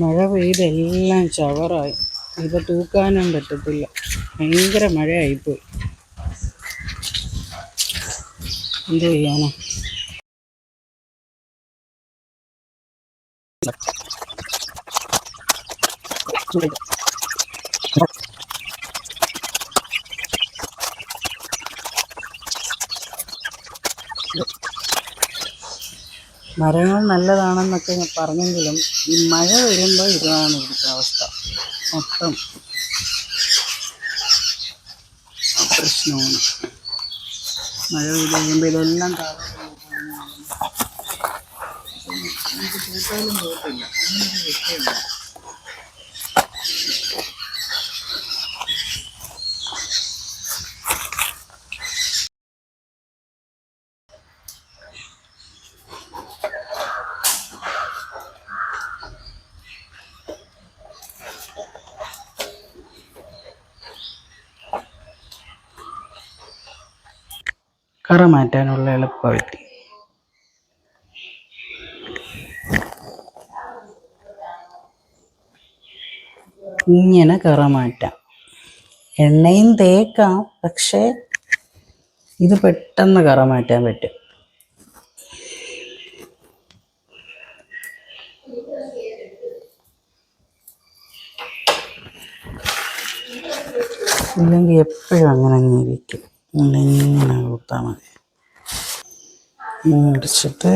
മഴ പെയ്തെല്ലാം ചവറായി. ഇത് തൂക്കാനും പറ്റത്തില്ല. ഭയങ്കര മഴയായിപ്പോയി. എന്ത് ചെയ്യാനാ? മരങ്ങൾ നല്ലതാണെന്നൊക്കെ പറഞ്ഞെങ്കിലും ഈ മഴ വരുമ്പോൾ ഇതാണ് ഇവിടുത്തെ അവസ്ഥ. മൊത്തം പ്രശ്നമാണ്. മഴ പെയ്ത് കഴിയുമ്പോൾ ഇതെല്ലാം നമുക്ക് തൂക്കാനും പോകത്തില്ല. അങ്ങനെ വിഷയമില്ല. കറ മാറ്റാനുള്ള എളുപ്പവിദ്യ. ഇങ്ങനെ കറ മാറ്റാം. എണ്ണയും തേക്കാം, പക്ഷേ ഇത് പെട്ടെന്ന് കറ മാറ്റാൻ പറ്റും. ഇല്ലെങ്കിൽ എപ്പോഴും അങ്ങനെ അങ്ങ് ഇരിക്കും. ഇങ്ങനെ കുത്താൽ മതി. അടിച്ചിട്ട്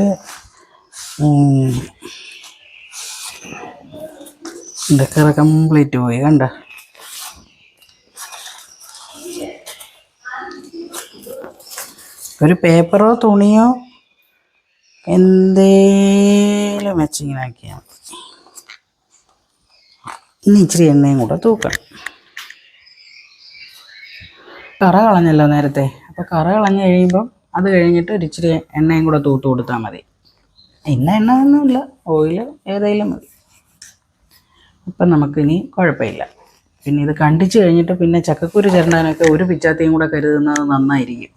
കറ കംപ്ലീറ്റ് പോയി. കണ്ട, ഒരു പേപ്പറോ തുണിയോ എന്തേലും വെച്ചിങ്ങനെ ആക്കിയാൽ മതി. ഇനി ഇച്ചിരി എണ്ണയും കൂടെ തൂക്കണം. കറ കളഞ്ഞല്ലോ നേരത്തെ. അപ്പോൾ കറ കളഞ്ഞ് കഴിയുമ്പം അത് കഴിഞ്ഞിട്ട് ഒരു ഇച്ചിരി എണ്ണയും കൂടെ തൂത്ത് കൊടുത്താൽ മതി. എണ്ണ ഒന്നുമില്ല, ഓയിൽ ഏതെങ്കിലും മതി. അപ്പം നമുക്കിനി കുഴപ്പമില്ല. പിന്നെ ഇത് കണ്ടിച്ച് കഴിഞ്ഞിട്ട് പിന്നെ ചക്കക്കുരു ചിരണ്ടാനൊക്കെ ഒരു പിച്ചാത്തിയും കൂടെ കരുതുന്നത് നന്നായിരിക്കും.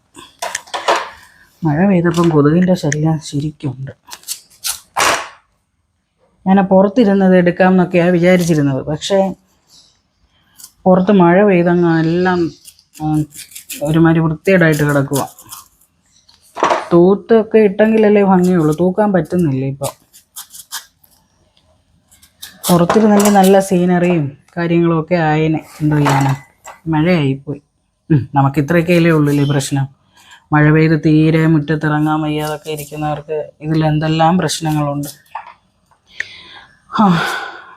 മഴ പെയ്തപ്പം കൊതുകിൻ്റെ ശല്യം ശരിക്കുണ്ട്. ഞാൻ പുറത്തിരുന്നത് എടുക്കാം എന്നൊക്കെയാണ് വിചാരിച്ചിരുന്നത്. പക്ഷേ പുറത്ത് മഴ പെയ്തങ്ങ് എല്ലാം ഒരുമാതിരി വൃത്തികേടായിട്ട് കിടക്കുക. തൂത്തൊക്കെ ഇട്ടെങ്കിലല്ലേ ഭംഗിയുള്ളൂ. തൂക്കാൻ പറ്റുന്നില്ല ഇപ്പം. പുറത്തിരുന്നെങ്കിൽ നല്ല സീനറിയും കാര്യങ്ങളും ഒക്കെ ആയേനെ. എന്തോ ചെയ്യാനാ, മഴയായിപ്പോയി. നമുക്ക് ഇത്രയൊക്കെയല്ലേ ഉള്ളൂല്ലേ പ്രശ്നം. മഴ പെയ്ത് തീരെ മുറ്റത്തിറങ്ങാൻ വയ്യാതൊക്കെ ഇരിക്കുന്നവർക്ക് ഇതിലെന്തെല്ലാം പ്രശ്നങ്ങളുണ്ട്.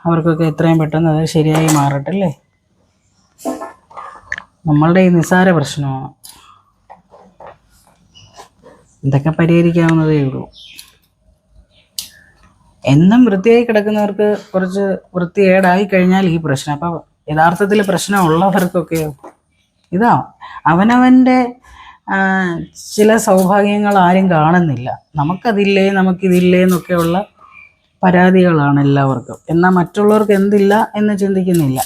അവർക്കൊക്കെ എത്രയും പെട്ടെന്ന് അത് ശരിയായി മാറട്ടല്ലേ. നമ്മളുടെ ഈ നിസ്സാര പ്രശ്നമാണ്. ഇതൊക്കെ പരിഹരിക്കാവുന്നതേ ഉള്ളൂ. എന്നും വൃത്തിയായി കിടക്കുന്നവർക്ക് കുറച്ച് വൃത്തികേടായി കഴിഞ്ഞാൽ ഈ പ്രശ്നം. അപ്പം യഥാർത്ഥത്തിൽ പ്രശ്നമുള്ളവർക്കൊക്കെയോ ഇതാ അവനവൻ്റെ ചില സൗഭാഗ്യങ്ങൾ ആരും കാണുന്നില്ല. നമുക്കിതില്ലേ എന്നൊക്കെയുള്ള പരാതികളാണ് എല്ലാവർക്കും. എന്നാൽ മറ്റുള്ളവർക്ക് എന്തില്ല എന്ന് ചിന്തിക്കുന്നില്ല.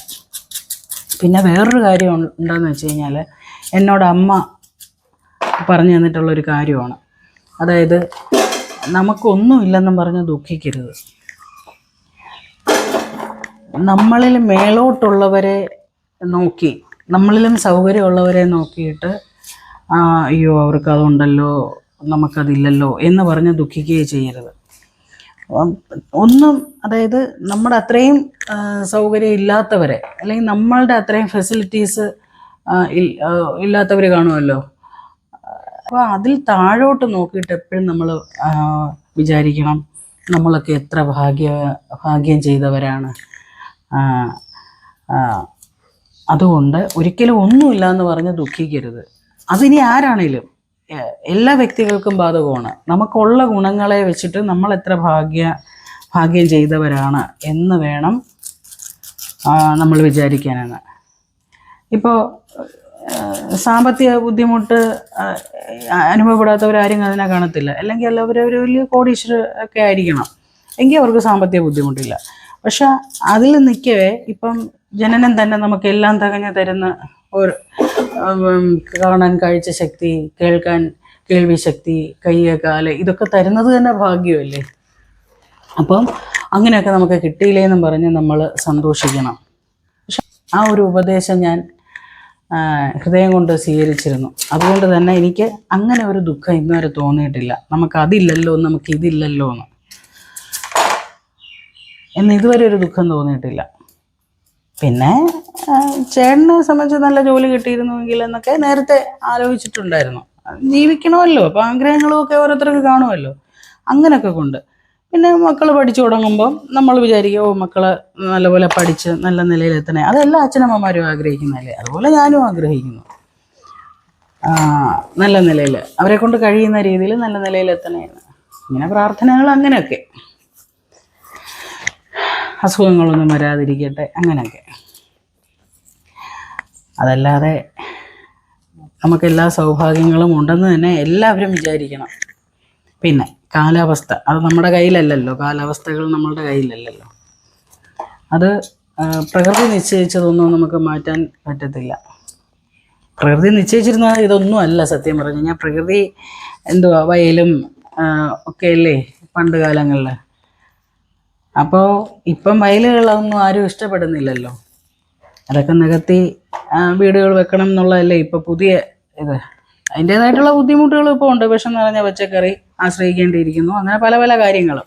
പിന്നെ വേറൊരു കാര്യം എന്താണെന്ന് വെച്ച് കഴിഞ്ഞാൽ, എന്നോട് അമ്മ പറഞ്ഞു തന്നിട്ടുള്ളൊരു കാര്യമാണ്. അതായത് നമുക്കൊന്നുമില്ലെന്നും പറഞ്ഞ് ദുഃഖിക്കരുത്. നമ്മളിൽ മേലോട്ടുള്ളവരെ നോക്കി, നമ്മളിലും സൗകര്യമുള്ളവരെ നോക്കിയിട്ട് അയ്യോ അവർക്ക് അതുണ്ടല്ലോ നമുക്കതില്ലല്ലോ എന്ന് പറഞ്ഞ് ദുഃഖിക്കുകയും ചെയ്യരുത്. അതായത് നമ്മുടെ അത്രയും സൗകര്യം ഇല്ലാത്തവരെ, അല്ലെങ്കിൽ നമ്മളുടെ അത്രയും ഫെസിലിറ്റീസ് ഇല്ലാത്തവർ കാണുമല്ലോ. അപ്പോൾ അതിൽ താഴോട്ട് നോക്കിയിട്ട് എപ്പോഴും നമ്മൾ വിചാരിക്കണം, നമ്മളൊക്കെ എത്ര ഭാഗ്യം ചെയ്തവരാണ്. അതുകൊണ്ട് ഒരിക്കലും ഒന്നുമില്ല എന്ന് പറഞ്ഞ് ദുഃഖിക്കരുത്. അതിനി ആരാണേലും എല്ലാ വ്യക്തികൾക്കും ബാധകമാണ്. നമുക്കുള്ള ഗുണങ്ങളെ വെച്ചിട്ട് നമ്മൾ എത്ര ഭാഗ്യം ചെയ്തവരാണ് എന്ന് വേണം നമ്മൾ വിചാരിക്കാനാണ്. ഇപ്പോൾ സാമ്പത്തിക ബുദ്ധിമുട്ട് അനുഭവപ്പെടാത്തവരാരും അതിനെ കാണത്തില്ല. അല്ലെങ്കിൽ എല്ലാവരും ഒരു വലിയ കോടീശ്വരർ ഒക്കെ ആയിരിക്കണം, എങ്കിൽ അവർക്ക് സാമ്പത്തിക ബുദ്ധിമുട്ടില്ല. പക്ഷെ അതിൽ നിൽക്കവേ ഇപ്പം ജനനം തന്നെ നമുക്കെല്ലാം തികഞ്ഞു തരുന്ന ഒരു കാണാൻ കാഴ്ച ശക്തി, കേൾക്കാൻ കേൾവി ശക്തി, കയ്യ് കാല്, ഇതൊക്കെ തരുന്നത് തന്നെ ഭാഗ്യമല്ലേ. അപ്പം അങ്ങനെയൊക്കെ നമുക്ക് കിട്ടിയില്ലേന്നും പറഞ്ഞ് നമ്മൾ സന്തോഷിക്കണം. പക്ഷെ ആ ഒരു ഉപദേശം ഞാൻ ഹൃദയം കൊണ്ട് സ്വീകരിച്ചിരുന്നു. അതുകൊണ്ട് തന്നെ എനിക്ക് അങ്ങനെ ഒരു ദുഃഖം ഇന്നുവരെ തോന്നിയിട്ടില്ല. നമുക്കതില്ലല്ലോ, നമുക്കിതില്ലല്ലോ എന്ന് ഇതുവരെ ഒരു ദുഃഖം തോന്നിയിട്ടില്ല. പിന്നെ ചേട്ടനെ സംബന്ധിച്ച് നല്ല ജോലി കിട്ടിയിരുന്നുവെങ്കിൽ എന്നൊക്കെ നേരത്തെ ആലോചിച്ചിട്ടുണ്ടായിരുന്നു. ജീവിക്കണമല്ലോ, അപ്പോൾ ആഗ്രഹങ്ങളും ഒക്കെ ഓരോരുത്തർക്ക് കാണുമല്ലോ, അങ്ങനെയൊക്കെ കൊണ്ട്. പിന്നെ മക്കൾ പഠിച്ചു തുടങ്ങുമ്പം നമ്മൾ വിചാരിക്കും, ഓ മക്കള് നല്ലപോലെ പഠിച്ച് നല്ല നിലയിലെത്തണേ. അതെല്ലാ അച്ഛനമ്മമാരും ആഗ്രഹിക്കുന്നതല്ലേ. അതുപോലെ ഞാനും ആഗ്രഹിക്കുന്നു, നല്ല നിലയിൽ അവരെ കൊണ്ട് കഴിയുന്ന രീതിയിൽ നല്ല നിലയിലെത്തണേ. ഇങ്ങനെ പ്രാർത്ഥനകൾ അങ്ങനെയൊക്കെ, അസുഖങ്ങളൊന്നും വരാതിരിക്കട്ടെ, അങ്ങനെയൊക്കെ. അതല്ലാതെ നമുക്കെല്ലാ സൗഭാഗ്യങ്ങളും ഉണ്ടെന്ന് തന്നെ എല്ലാവരും വിചാരിക്കണം. പിന്നെ കാലാവസ്ഥ, അത് നമ്മുടെ കയ്യിലല്ലല്ലോ. കാലാവസ്ഥകൾ നമ്മളുടെ കയ്യിലല്ലല്ലോ. അത് പ്രകൃതി നിശ്ചയിച്ചതൊന്നും നമുക്ക് മാറ്റാൻ പറ്റത്തില്ല. പ്രകൃതി നിശ്ചയിച്ചിരുന്ന ഇതൊന്നും അല്ല. സത്യം പറഞ്ഞു കഴിഞ്ഞാൽ പ്രകൃതി എന്തുവാ, വയലും ഒക്കെ അല്ലേ പണ്ട് കാലങ്ങളിൽ. അപ്പോൾ ഇപ്പം വയലുകളൊന്നും ആരും ഇഷ്ടപ്പെടുന്നില്ലല്ലോ. അതൊക്കെ നികത്തി വീടുകൾ വെക്കണം എന്നുള്ളതല്ലേ ഇപ്പോൾ പുതിയ ഇത്. അതിൻ്റേതായിട്ടുള്ള ബുദ്ധിമുട്ടുകൾ ഇപ്പോൾ ഉണ്ട്. വിഷം നിറഞ്ഞ പച്ചക്കറി ആശ്രയിക്കേണ്ടിയിരിക്കുന്നു. അങ്ങനെ പല പല കാര്യങ്ങളും.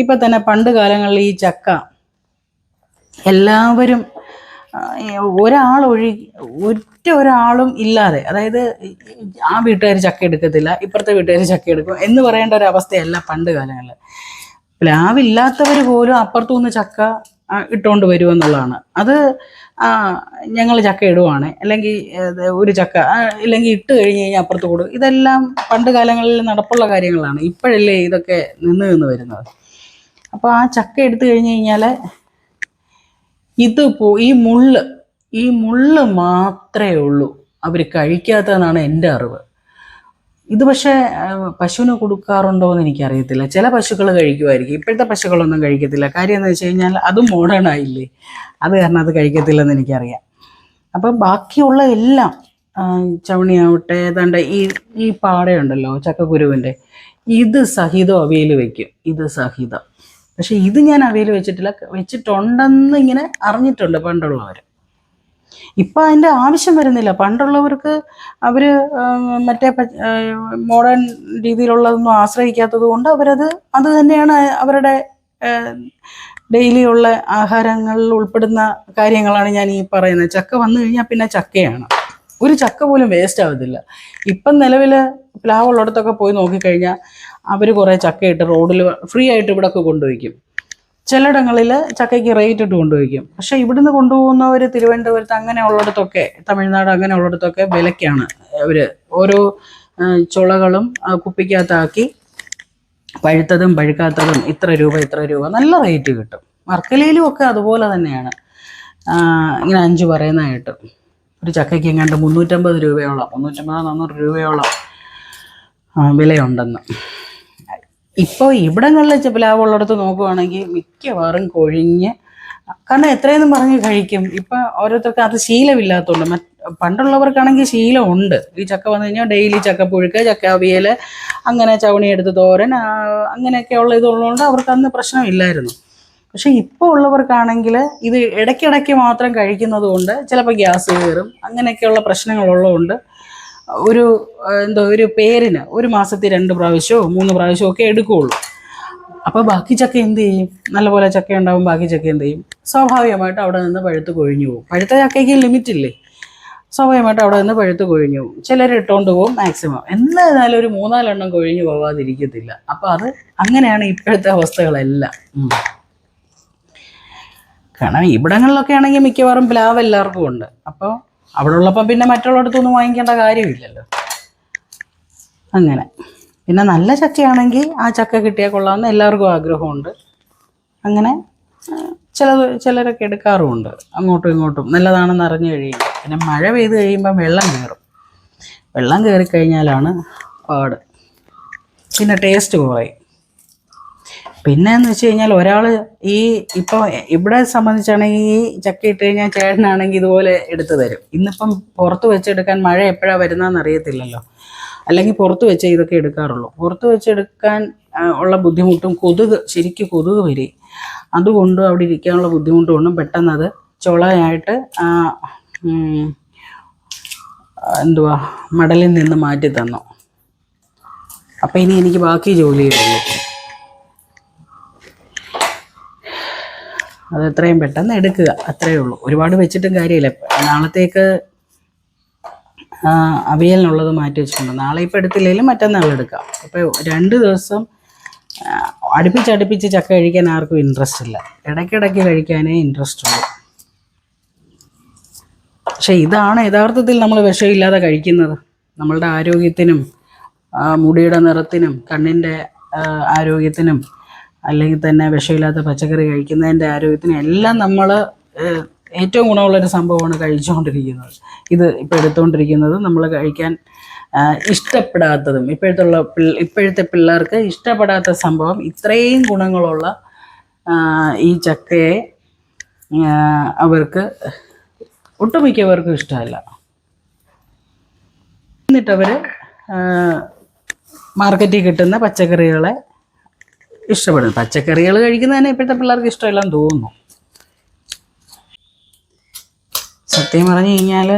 ഇപ്പം തന്നെ പണ്ട് കാലങ്ങളിൽ ഈ ചക്ക എല്ലാവരും ഒരാളും ഇല്ലാതെ, അതായത് ആ വീട്ടുകാർ ചക്ക എടുക്കത്തില്ല, ഇപ്പുറത്തെ വീട്ടുകാർ ചക്ക എടുക്കും എന്ന് പറയേണ്ട ഒരു അവസ്ഥയല്ല പണ്ട് കാലങ്ങളിൽ. പ്ലാവില്ലാത്തവർ പോലും അപ്പുറത്തുനിന്ന് ചക്ക ഇട്ടുകൊണ്ട് വരുമെന്നുള്ളതാണ്. അത് ഞങ്ങൾ ചക്ക ഇടുവാണ്, അല്ലെങ്കിൽ ഒരു ചക്ക ഇല്ലെങ്കിൽ ഇട്ട് കഴിഞ്ഞ് കഴിഞ്ഞാൽ അപ്പുറത്ത് കൊടുക്കും. ഇതെല്ലാം പണ്ട് കാലങ്ങളിൽ നടപ്പുള്ള കാര്യങ്ങളാണ്. ഇപ്പോഴല്ലേ ഇതൊക്കെ നിന്ന് വരുന്നത്. അപ്പോൾ ആ ചക്ക എടുത്തു കഴിഞ്ഞ് കഴിഞ്ഞാൽ ഈ മുള്ള് മാത്രമേ ഉള്ളൂ അവർ കഴിക്കാത്തതെന്നാണ് എൻ്റെ അറിവ്. ഇത് പക്ഷേ പശുവിന് കൊടുക്കാറുണ്ടോ എന്ന് എനിക്കറിയത്തില്ല. ചില പശുക്കൾ കഴിക്കുമായിരിക്കും. ഇപ്പോഴത്തെ പശുക്കളൊന്നും കഴിക്കത്തില്ല. കാര്യം എന്ന് വെച്ച് കഴിഞ്ഞാൽ അതും മോഡേൺ ആയില്ലേ, അത് കാരണം അത് കഴിക്കത്തില്ലെന്ന് എനിക്കറിയാം. അപ്പം ബാക്കിയുള്ള എല്ലാം ചവണിയാവട്ടെ, ഏതാണ്ട് ഈ പാടയുണ്ടല്ലോ ചക്കക്കുരുവിൻ്റെ, ഇത് സഹിതം അവിയൽ വയ്ക്കും, ഇത് സഹിതം. പക്ഷെ ഇത് ഞാൻ അവിയൽ വെച്ചിട്ടില്ല. വെച്ചിട്ടുണ്ടെന്ന് ഇങ്ങനെ അറിഞ്ഞിട്ടുണ്ട് പണ്ടുള്ളവർ. ഇപ്പം അതിൻ്റെ ആവശ്യം വരുന്നില്ല. പണ്ടുള്ളവർക്ക് അവർ മറ്റേ മോഡേൺ രീതിയിലുള്ളതൊന്നും ആശ്രയിക്കാത്തത് കൊണ്ട് അത് തന്നെയാണ് അവരുടെ ഡെയിലി ഉള്ള ആഹാരങ്ങളിൽ ഉൾപ്പെടുന്ന കാര്യങ്ങളാണ് ഞാൻ ഈ പറയുന്നത്. ചക്ക വന്നു കഴിഞ്ഞാൽ പിന്നെ ചക്കയാണ്. ഒരു ചക്ക പോലും വേസ്റ്റ് ആവത്തില്ല. ഇപ്പം നിലവിൽ പ്ലാവുള്ളിടത്തൊക്കെ പോയി നോക്കിക്കഴിഞ്ഞാൽ അവർ കുറേ ചക്കയിട്ട് റോഡിൽ ഫ്രീ ആയിട്ട് ഇവിടെയൊക്കെ കൊണ്ടുവയ്ക്കും. ചിലയിടങ്ങളിൽ ചക്കയ്ക്ക് റേറ്റ് ഇട്ട് കൊണ്ടുവയ്ക്കും. പക്ഷേ ഇവിടുന്ന് കൊണ്ടുപോകുന്നവർ തിരുവനന്തപുരത്ത് അങ്ങനെയുള്ളിടത്തൊക്കെ, തമിഴ്നാട് അങ്ങനെയുള്ളിടത്തൊക്കെ വിലയ്ക്കാണ് അവർ ഓരോ ചുളകളും കുപ്പിക്കകത്താക്കി പഴുത്തതും പഴുക്കാത്തതും ഇത്ര രൂപ നല്ല റേറ്റ് കിട്ടും. വർക്കലയിലും ഒക്കെ അതുപോലെ തന്നെയാണ്. ഇങ്ങനെ 5 പറയുന്നതായിട്ട് ഒരു ചക്കയ്ക്ക് എങ്ങാണ്ട് 350 രൂപയോളം, 350-400 രൂപയോളം വിലയുണ്ടെന്ന്. ഇപ്പോൾ ഇവിടങ്ങളിൽ പ്ലാവുള്ളിടത്ത് നോക്കുവാണെങ്കിൽ മിക്കവാറും കൊഴിഞ്ഞ്, കാരണം എത്രയെന്നും പറഞ്ഞ് കഴിക്കും. ഇപ്പം ഓരോരുത്തർക്ക് അത് ശീലമില്ലാത്തതുകൊണ്ട്. പണ്ടുള്ളവർക്കാണെങ്കിൽ ശീലമുണ്ട്. ഈ ചക്ക വന്നു കഴിഞ്ഞാൽ ഡെയിലി ചക്കപ്പുഴുക്ക്, ചക്ക അവിയൽ, അങ്ങനെ ചവണിയെടുത്ത് തോരൻ, അങ്ങനെയൊക്കെയുള്ള ഇതുള്ളതുകൊണ്ട് അവർക്ക് അന്ന് പ്രശ്നമില്ലായിരുന്നു. പക്ഷെ ഇപ്പോൾ ഉള്ളവർക്കാണെങ്കിൽ ഇത് ഇടയ്ക്കിടയ്ക്ക് മാത്രം കഴിക്കുന്നത് കൊണ്ട് ചിലപ്പോൾ ഗ്യാസ് കയറും, അങ്ങനെയൊക്കെയുള്ള പ്രശ്നങ്ങളുള്ളതുകൊണ്ട് ഒരു പേരിന് ഒരു മാസത്തിൽ 2 പ്രാവശ്യമോ 3 പ്രാവശ്യമോ ഒക്കെ എടുക്കുകയുള്ളൂ. അപ്പോൾ ബാക്കി ചക്ക എന്ത് ചെയ്യും? നല്ലപോലെ ചക്ക ഉണ്ടാവും, ബാക്കി ചക്ക എന്ത് ചെയ്യും? സ്വാഭാവികമായിട്ട് അവിടെ നിന്ന് പഴുത്ത് കൊഴിഞ്ഞു പോകും. പഴുത്ത ചക്കയ്ക്ക് ലിമിറ്റില്ലേ, സ്വാഭാവികമായിട്ട് അവിടെ നിന്ന് പഴുത്ത് കൊഴിഞ്ഞു പോകും. ചിലർ ഇട്ടുകൊണ്ട് പോകും മാക്സിമം. എന്നാലും ഒരു 3-4 എണ്ണം കൊഴിഞ്ഞു പോകാതിരിക്കത്തില്ല. അപ്പോൾ അത് അങ്ങനെയാണ് ഇപ്പോഴത്തെ അവസ്ഥകളെല്ലാം. കാരണം ഇവിടങ്ങളിലൊക്കെ ആണെങ്കിൽ മിക്കവാറും പ്ലാവ് എല്ലാവർക്കും ഉണ്ട്. അപ്പോൾ അവിടെ ഉള്ളപ്പം പിന്നെ മറ്റുള്ളിടത്തൊന്നും വാങ്ങിക്കേണ്ട കാര്യമില്ലല്ലോ. അങ്ങനെ പിന്നെ നല്ല ചക്കയാണെങ്കിൽ ആ ചക്ക കിട്ടിയാൽ കൊള്ളാമെന്ന് എല്ലാവർക്കും ആഗ്രഹമുണ്ട്. അങ്ങനെ ചിലരൊക്കെ എടുക്കാറുമുണ്ട്. അങ്ങോട്ടും ഇങ്ങോട്ടും നല്ലതാണെന്ന് അറിഞ്ഞു കഴിയും. പിന്നെ മഴ പെയ്ത് കഴിയുമ്പം വെള്ളം കയറും. വെള്ളം കയറിക്കഴിഞ്ഞാലാണ് പാട്. പിന്നെ ടേസ്റ്റ് കുറയും. പിന്നെയെന്ന് വെച്ച് കഴിഞ്ഞാൽ ഒരാൾ ഇപ്പോൾ ഇവിടെ സംബന്ധിച്ചാണെങ്കിൽ ഈ ചക്ക ഇട്ട് കഴിഞ്ഞാൽ ചേട്ടനാണെങ്കിൽ ഇതുപോലെ എടുത്തു തരും. ഇന്നിപ്പം പുറത്ത് വെച്ചെടുക്കാൻ മഴ എപ്പോഴാണ് വരുന്നതെന്ന് അറിയത്തില്ലല്ലോ. അല്ലെങ്കിൽ പുറത്ത് വെച്ചേ ഇതൊക്കെ എടുക്കാറുള്ളൂ. പുറത്ത് വെച്ചെടുക്കാൻ ഉള്ള ബുദ്ധിമുട്ടും, ശരിക്കും കൊതുക് വരെ. അതുകൊണ്ടും അവിടെ ഇരിക്കാനുള്ള ബുദ്ധിമുട്ട് കൊണ്ടും പെട്ടെന്ന് അത് ചുളയായിട്ട് എന്തുവാ മടലിൽ നിന്ന് മാറ്റി തന്നു. അപ്പം ഇനി എനിക്ക് ബാക്കി ജോലിയുള്ളൂ. അത് എത്രയും പെട്ടെന്ന് എടുക്കുക, അത്രയേ ഉള്ളൂ. ഒരുപാട് വെച്ചിട്ടും കാര്യമില്ല. നാളത്തേക്ക് അവിയലിനുള്ളത് മാറ്റി വെച്ചിട്ടുണ്ട്. നാളെ ഇപ്പോൾ എടുത്തില്ലെങ്കിലും മറ്റന്നാൾ എടുക്കാം. അപ്പോൾ 2 ദിവസം അടുപ്പിച്ച് ചക്ക കഴിക്കാൻ ആർക്കും ഇൻട്രസ്റ്റ് ഇല്ല. ഇടയ്ക്കിടയ്ക്ക് കഴിക്കാനേ ഇൻട്രസ്റ്റ് ഉള്ളൂ. പക്ഷെ ഇതാണ് യഥാർത്ഥത്തിൽ നമ്മൾ വിഷമില്ലാതെ കഴിക്കുന്നത്. നമ്മളുടെ ആരോഗ്യത്തിനും മുടിയുടെ നിറത്തിനും കണ്ണിൻ്റെ ആരോഗ്യത്തിനും അല്ലെങ്കിൽ തന്നെ വിഷമില്ലാത്ത പച്ചക്കറി കഴിക്കുന്നതിൻ്റെ ആരോഗ്യത്തിനും എല്ലാം നമ്മൾ ഏറ്റവും ഗുണമുള്ളൊരു സംഭവമാണ് കഴിച്ചുകൊണ്ടിരിക്കുന്നത്. ഇത് ഇപ്പോൾ എടുത്തുകൊണ്ടിരിക്കുന്നത് നമ്മൾ കഴിക്കാൻ ഇഷ്ടപ്പെടാത്തതും ഇപ്പോഴത്തെ പിള്ളേർക്ക് ഇഷ്ടപ്പെടാത്ത സംഭവം, ഇത്രയും ഗുണങ്ങളുള്ള ഈ ചക്കയെ അവർക്ക് ഒട്ടുമിക്കവർക്കും ഇഷ്ടമല്ല. എന്നിട്ടവർ മാർക്കറ്റിൽ കിട്ടുന്ന പച്ചക്കറികളെ ഇഷ്ടപ്പെടുന്നു. പച്ചക്കറികൾ കഴിക്കുന്നതന്നെ ഇപ്പോഴത്തെ പിള്ളേർക്ക് ഇഷ്ടമില്ലെന്ന് തോന്നുന്നു. സത്യം പറഞ്ഞു കഴിഞ്ഞാൽ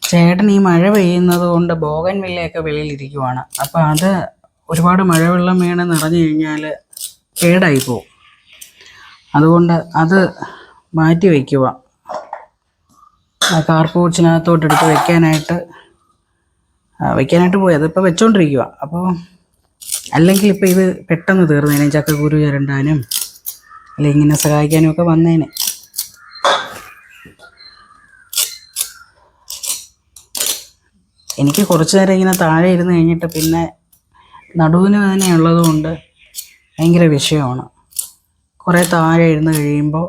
ചേട്ടൻ ഈ മഴ പെയ്യുന്നത് കൊണ്ട് ബോഗൻവില്ലയൊക്കെ വെളിയിലിരിക്കുവാണ്. അപ്പോൾ അത് ഒരുപാട് മഴവെള്ളം വീണ് നിറഞ്ഞു കഴിഞ്ഞാൽ കേടായി പോവും. അതുകൊണ്ട് അത് മാറ്റി വയ്ക്കുക. കാർപോർച്ചിനകത്തോട്ടെടുത്ത് വെക്കാനായിട്ട് പോയി. അതിപ്പോൾ വെച്ചോണ്ടിരിക്കുക. അപ്പോൾ അല്ലെങ്കിൽ ഇപ്പോൾ ഇത് പെട്ടെന്ന് തീർന്നേനെ. ചക്കക്കുരു ചിരണ്ടാനും അല്ലെങ്കിൽ ഇങ്ങനെ സഹായിക്കാനും ഒക്കെ വന്നേനെ. എനിക്ക് കുറച്ച് നേരം ഇങ്ങനെ താഴെ ഇരുന്ന് കഴിഞ്ഞിട്ട് പിന്നെ നടുവിന് വേദന ഉള്ളതുകൊണ്ട് ഭയങ്കര വിഷയമാണ്. കുറേ താഴെ ഇരുന്ന് കഴിയുമ്പോൾ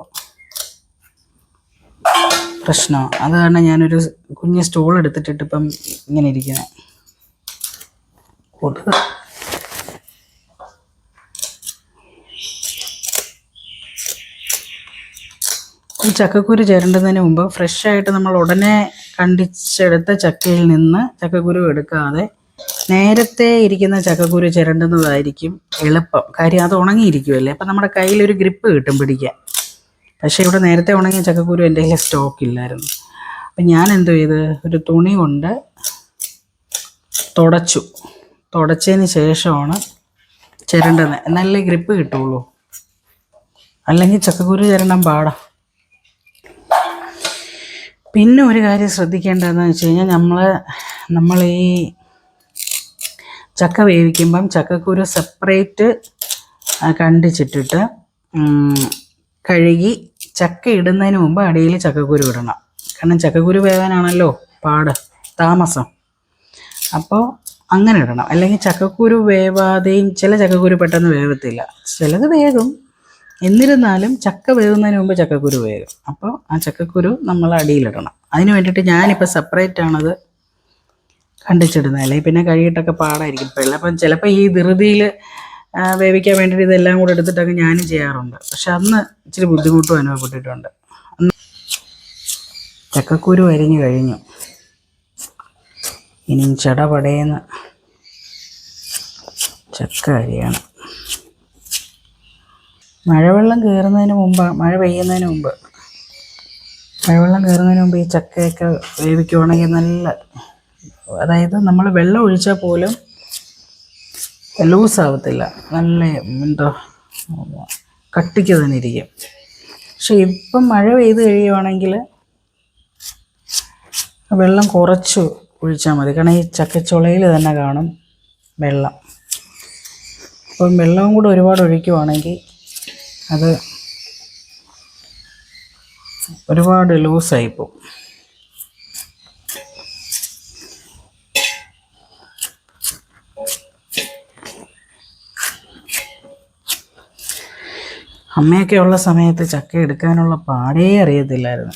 പ്രശ്നമാണ്. അത് കാരണം ഞാനൊരു കുഞ്ഞ് സ്റ്റൂൾ എടുത്തിട്ടിട്ട് ഇപ്പം ഇങ്ങനെ ഇരിക്കുന്നത്. ഈ ചക്കക്കുരു ചിരണ്ടുന്നതിന് മുമ്പ് ഫ്രഷായിട്ട് നമ്മൾ ഉടനെ കണ്ടിച്ചെടുത്ത ചക്കയിൽ നിന്ന് ചക്കക്കുരു എടുക്കാതെ നേരത്തെ ഇരിക്കുന്ന ചക്കക്കുരു ചിരണ്ടുന്നതായിരിക്കും എളുപ്പം. കാര്യം അത് ഉണങ്ങിയിരിക്കുമല്ലേ, അപ്പം നമ്മുടെ കയ്യിലൊരു ഗ്രിപ്പ് കിട്ടും പിടിക്കാൻ. പക്ഷേ ഇവിടെ നേരത്തെ ഉണങ്ങിയ ചക്കക്കുരു എൻ്റെ കയ്യിൽ സ്റ്റോക്ക് ഇല്ലായിരുന്നു. അപ്പം ഞാൻ എന്തോ ചെയ്ത് ഒരു തുണി കൊണ്ട് തുടച്ചതിന് ശേഷമാണ് ചിരണ്ടുന്നത്. എന്നാലേ ഗ്രിപ്പ് കിട്ടുള്ളൂ. അല്ലെങ്കിൽ ചക്കക്കുരു ചിരണ്ടാൻ പാടാ. പിന്നെ ഒരു കാര്യം ശ്രദ്ധിക്കേണ്ടതെന്ന് വെച്ച് കഴിഞ്ഞാൽ നമ്മൾ ഈ ചക്ക വേവിക്കുമ്പം ചക്കക്കുരു സെപ്പറേറ്റ് കണ്ടിച്ചിട്ടിട്ട് കഴുകി ചക്ക ഇടുന്നതിന് മുമ്പ് അടിയിൽ ചക്കക്കുരു ഇടണം. കാരണം ചക്കക്കുരു വേവാനാണല്ലോ താമസം. അപ്പോൾ അങ്ങനെ ഇടണം. അല്ലെങ്കിൽ ചക്കക്കുരു വേവാതെയും ചില ചക്കക്കുരു പെട്ടെന്ന് വേവത്തില്ല, ചിലത് വേകും. എന്നിരുന്നാലും ചക്ക വേകുന്നതിന് മുമ്പ് ചക്കക്കുരു വേകും. അപ്പോൾ ആ ചക്കക്കുരു നമ്മൾ അടിയിലിടണം. അതിന് വേണ്ടിയിട്ട് ഞാനിപ്പോൾ സെപ്പറേറ്റ് ആണത് കണ്ടിച്ചിടുന്നത്. അല്ലെങ്കിൽ പിന്നെ കഴുകിയിട്ടൊക്കെ പാടായിരിക്കും. അപ്പം ചിലപ്പോൾ ഈ ധൃതിയിൽ വേവിക്കാൻ വേണ്ടിയിട്ട് ഇതെല്ലാം കൂടെ എടുത്തിട്ടൊക്കെ ഞാനും ചെയ്യാറുണ്ട്. പക്ഷെ അന്ന് ഇച്ചിരി ബുദ്ധിമുട്ടും അനുഭവപ്പെട്ടിട്ടുണ്ട്. ചക്കക്കുരു അരിഞ്ഞു കഴിഞ്ഞു. ഇനി ചടപടേന്ന് ചക്ക അരിയാണ്. മഴ പെയ്യുന്നതിന് മുമ്പ് ഈ ചക്കയൊക്കെ വേവിക്കുവാണെങ്കിൽ നല്ല, അതായത് നമ്മൾ വെള്ളം ഒഴിച്ചാൽ പോലും ലൂസാവത്തില്ല, നല്ല കട്ടിക്ക് തന്നെ ഇരിക്കും. പക്ഷെ ഇപ്പം മഴ പെയ്ത് കഴിയുവാണെങ്കിൽ വെള്ളം കുറച്ച് ഒഴിച്ചാൽ മതി. കാരണം ഈ ചക്കച്ചുളയിൽ തന്നെ കാണും വെള്ളം. അപ്പം വെള്ളവും കൂടെ ഒരുപാട് ഒഴിക്കുവാണെങ്കിൽ അത് ഒരുപാട് ലൂസായിപ്പോവും. അമ്മയൊക്കെ ഉള്ള സമയത്ത് ചക്ക എടുക്കാനുള്ള പാടേ അറിയത്തില്ലായിരുന്നു.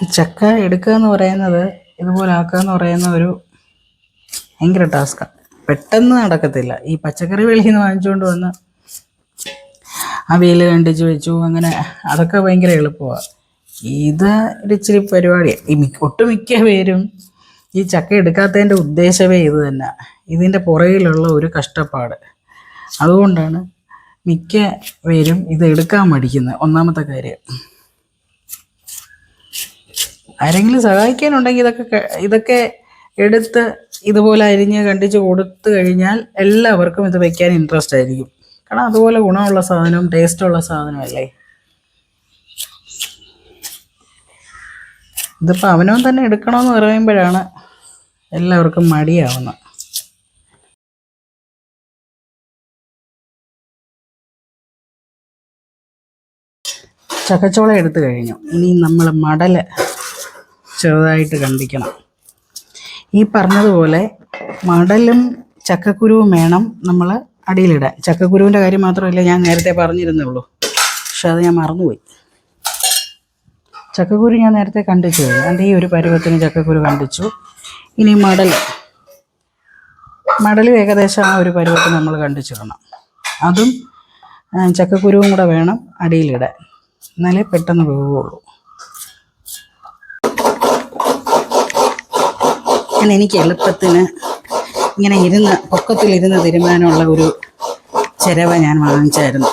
ഈ ചക്ക എടുക്കുക എന്ന് പറയുന്നത്, ഇതുപോലെ ആക്കുക എന്ന് പറയുന്ന ഒരു ഭയങ്കര ടാസ്ക്കാണ്. പെട്ടെന്ന് നടക്കത്തില്ല. ഈ പച്ചക്കറി വെളിയിൽ നിന്ന് വാങ്ങിച്ചുകൊണ്ട് വന്ന് അവിയൽ കണ്ടിച്ച് വെച്ചു, അങ്ങനെ അതൊക്കെ ഭയങ്കര എളുപ്പമാണ്. ഇത് ഒരു ഇച്ചിരി പരിപാടിയാണ്. ഒട്ടുമിക്ക പേരും ഈ ചക്ക എടുക്കാത്തതിൻ്റെ ഉദ്ദേശമേ ഇത് തന്നെ, ഇതിൻ്റെ പുറകിലുള്ള ഒരു കഷ്ടപ്പാട്. അതുകൊണ്ടാണ് മിക്ക പേരും ഇത് എടുക്കാൻ മടിക്കുന്നത്. ഒന്നാമത്തെ കാര്യം, ആരെങ്കിലും സഹായിക്കാനുണ്ടെങ്കിൽ ഇതൊക്കെ എടുത്ത് ഇതുപോലെ അരിഞ്ഞ് കണ്ടിച്ച് കൊടുത്തു കഴിഞ്ഞാൽ എല്ലാവർക്കും ഇത് വയ്ക്കാൻ ഇൻട്രസ്റ്റ് ആയിരിക്കും. കാരണം അതുപോലെ ഗുണമുള്ള സാധനവും ടേസ്റ്റുള്ള സാധനമല്ലേ. ഇതിപ്പോൾ അവനവൻ തന്നെ എടുക്കണമെന്ന് പറയുമ്പോഴാണ് എല്ലാവർക്കും മടിയാവുന്നത്. ചക്കച്ചോള എടുത്തു കഴിഞ്ഞു. ഇനി നമ്മൾ മടൽ ചെറുതായിട്ട് കണ്ടിക്കണം. ഈ പറഞ്ഞതുപോലെ മടലും ചക്കക്കുരുവും വേണം നമ്മൾ അടിയിലിടാൻ. ചക്കക്കുരുവിൻ്റെ കാര്യം മാത്രമല്ല ഞാൻ നേരത്തെ പറഞ്ഞിരുന്നുള്ളൂ, പക്ഷെ അത് ഞാൻ മറന്നുപോയി. ചക്കക്കുരു ഞാൻ നേരത്തെ കണ്ടിച്ചു കഴിഞ്ഞു. അതിൻ്റെ ഈ ഒരു പരുവത്തിന് ചക്കക്കുരു കണ്ടിച്ചു. ഇനി മടലും ഏകദേശം ആ ഒരു പരുവത്തിന് നമ്മൾ കണ്ടിച്ചിടണം. അതും ചക്കക്കുരുവും കൂടെ വേണം അടിയിലിടാൻ, എന്നാലേ പെട്ടെന്ന് വേവുള്ളൂ. എനിക്ക് എളുപ്പത്തിന് ഇങ്ങനെ പൊക്കത്തിലിരുന്ന് തിരുമാനുള്ള ഒരു ചിരവ ഞാൻ വാങ്ങിച്ചായിരുന്നു.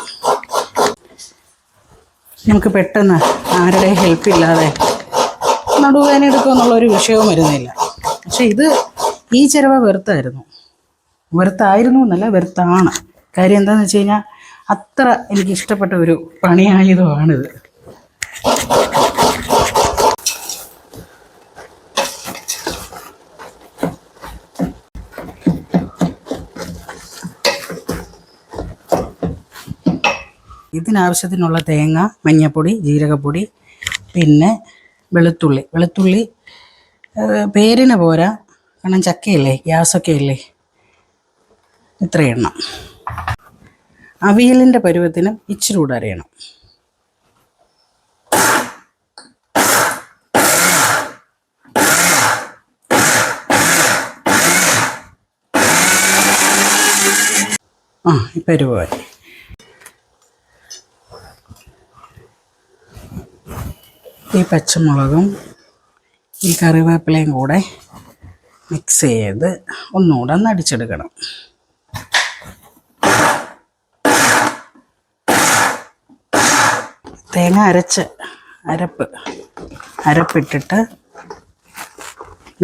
നമുക്ക് പെട്ടെന്ന് ആരുടെ ഹെൽപ്പില്ലാതെ നടുവേദന എടുക്കുമെന്നുള്ളൊരു വിഷയവും വരുന്നില്ല. പക്ഷെ ഈ ചിരവ വെറുത്തായിരുന്നു എന്നല്ല, വെറുത്താണ്. കാര്യം എന്താണെന്ന് വെച്ച് കഴിഞ്ഞാൽ അത്ര എനിക്കിഷ്ടപ്പെട്ട ഒരു പണിയായുധമാണിത്. ഇതിനാവശ്യത്തിനുള്ള തേങ്ങ, മഞ്ഞൾപ്പൊടി, ജീരകപ്പൊടി, പിന്നെ വെളുത്തുള്ളി പേരിന് പോരാ, കാരണം ചക്കയല്ലേ, ഗ്യാസൊക്കെ അല്ലേ, ഇത്ര എണ്ണം. അവിയലിൻ്റെ പരുവത്തിനും ഇച്ചിരി കൂടെ അരയണം. ഈ പരുവമായി. ഈ പച്ചമുളകും ഈ കറിവേപ്പിലയും കൂടെ മിക്സ് ചെയ്ത് ഒന്നുകൂടെ ഒന്ന് അടിച്ചെടുക്കണം. തേങ്ങ അരപ്പിട്ടിട്ട്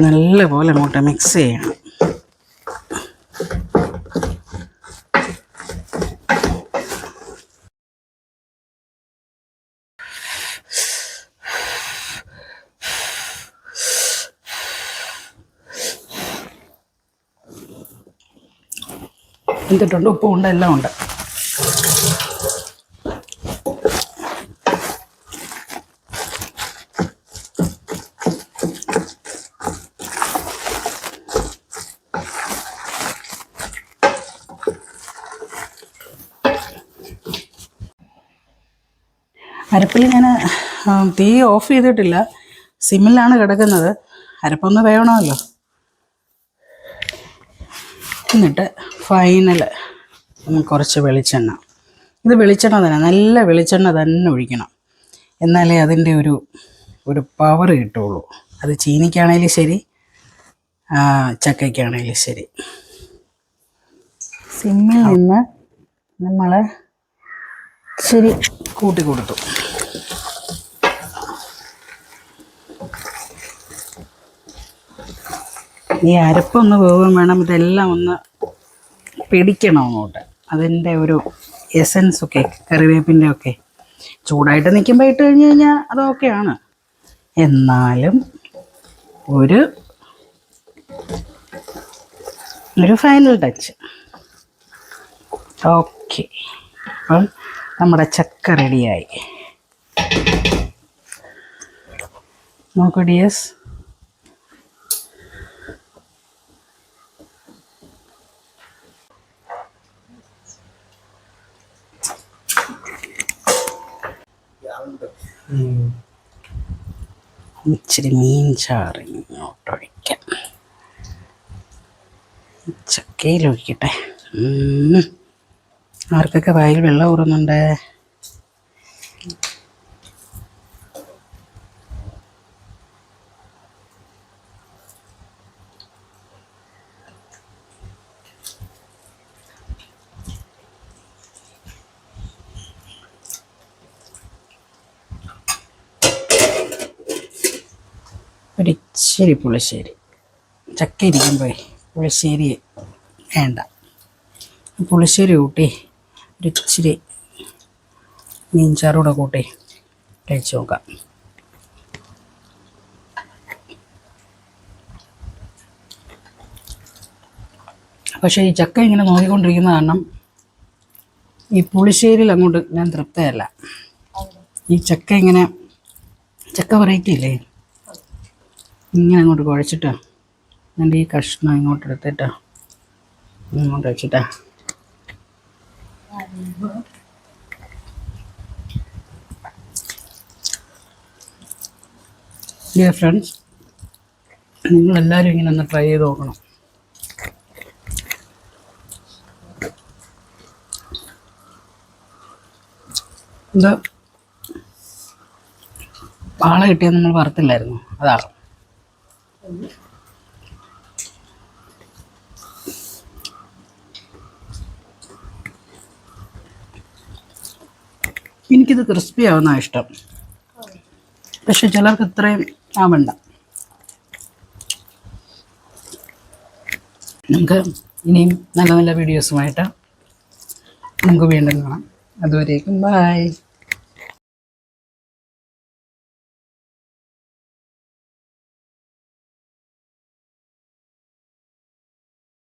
നല്ലപോലെ അങ്ങോട്ട് മിക്സ് ചെയ്യണം. എന്തിട്ടുണ്ട്, ഉപ്പും ഉണ്ട്, എല്ലാം ഉണ്ട്. അരപ്പിൽ ഞാൻ തീ ഓഫ് ചെയ്തിട്ടില്ല, സിമ്മിലാണ് കിടക്കുന്നത്. അരപ്പൊന്ന് വേണമല്ലോ. എന്നിട്ട് ഫൈനൽ കുറച്ച് വെളിച്ചെണ്ണ. ഇത് വെളിച്ചെണ്ണ തന്നെ, നല്ല വെളിച്ചെണ്ണ തന്നെ ഒഴിക്കണം, എന്നാലേ അതിൻ്റെ ഒരു പവർ കിട്ടുള്ളൂ. അത് ചീനിക്കാണേലും ശരി, ചക്കയ്ക്കാണേലും ശരി. സിമ്മിൽ നിന്ന് നമ്മൾ ശരി കൂട്ടി കൊടുത്തു. ഈ അരപ്പൊന്ന് വേവും വേണം, ഇതെല്ലാം ഒന്ന് പിടിക്കണം അങ്ങോട്ട്. അതിൻ്റെ ഒരു എസൻസൊക്കെ കറിവേപ്പിൻ്റെ ഒക്കെ ചൂടായിട്ട് നിൽക്കുമ്പോൾ ഇട്ട് കഴിഞ്ഞ് കഴിഞ്ഞാൽ അതൊക്കെയാണ്. എന്നാലും ഒരു ഫൈനൽ ടച്ച്. ഓക്കെ, അപ്പം നമ്മുടെ ചക്ക റെഡിയായി. നോക്കൂ ഡിയേഴ്സ്, ഇച്ചിരി മീൻ ചാറ് ഇങ്ങോട്ടൊഴിക്കാം. ചക്കയിലൊഴിക്കട്ടെ. ആർക്കൊക്കെ വായിൽ വെള്ളം ഊറുന്നുണ്ട്. പുളിശ്ശേരി. ചക്ക ഇരിക്കുമ്പോഴേ പുളിശ്ശേരി വേണ്ട. പുളിശ്ശേരി കൂട്ടി ഒരു ഇച്ചിരി മീൻചാറൂടെ കൂട്ടി കഴിച്ച് നോക്കാം. പക്ഷേ ഈ ചക്ക ഇങ്ങനെ നോക്കിക്കൊണ്ടിരിക്കുന്ന കാരണം ഈ പുളിശ്ശേരിയിൽ അങ്ങോട്ട് ഞാൻ തൃപ്തയല്ല. ഈ ചക്ക വെറൈറ്റി ഇല്ലേ, ഇങ്ങനെ അങ്ങോട്ട് കുഴച്ചിട്ട് എൻ്റെ ഈ കഷ്ണം ഇങ്ങോട്ട് എടുത്തിട്ട് ഇങ്ങോട്ട് വെച്ചിട്ടാ. ഡിയർ ഫ്രണ്ട്സ്, നിങ്ങളെല്ലാവരും ഇങ്ങനെ ഒന്ന് ട്രൈ ചെയ്ത് നോക്കണം. ഇത് പാള കിട്ടിയാൽ നമ്മൾ വറുത്തില്ലായിരുന്നു, അതാണ്. എനിക്കിത് ക്രിസ്പി ആവുന്നതാണ് ഇഷ്ടം, പക്ഷെ ചിലർക്ക് ഇത്രയും ആവണ്ട. നമുക്ക് ഇനിയും നല്ല നല്ല വീഡിയോസുമായിട്ട് നമുക്ക് വീണ്ടും കാണാം. അതുവരേക്കും ബൈ.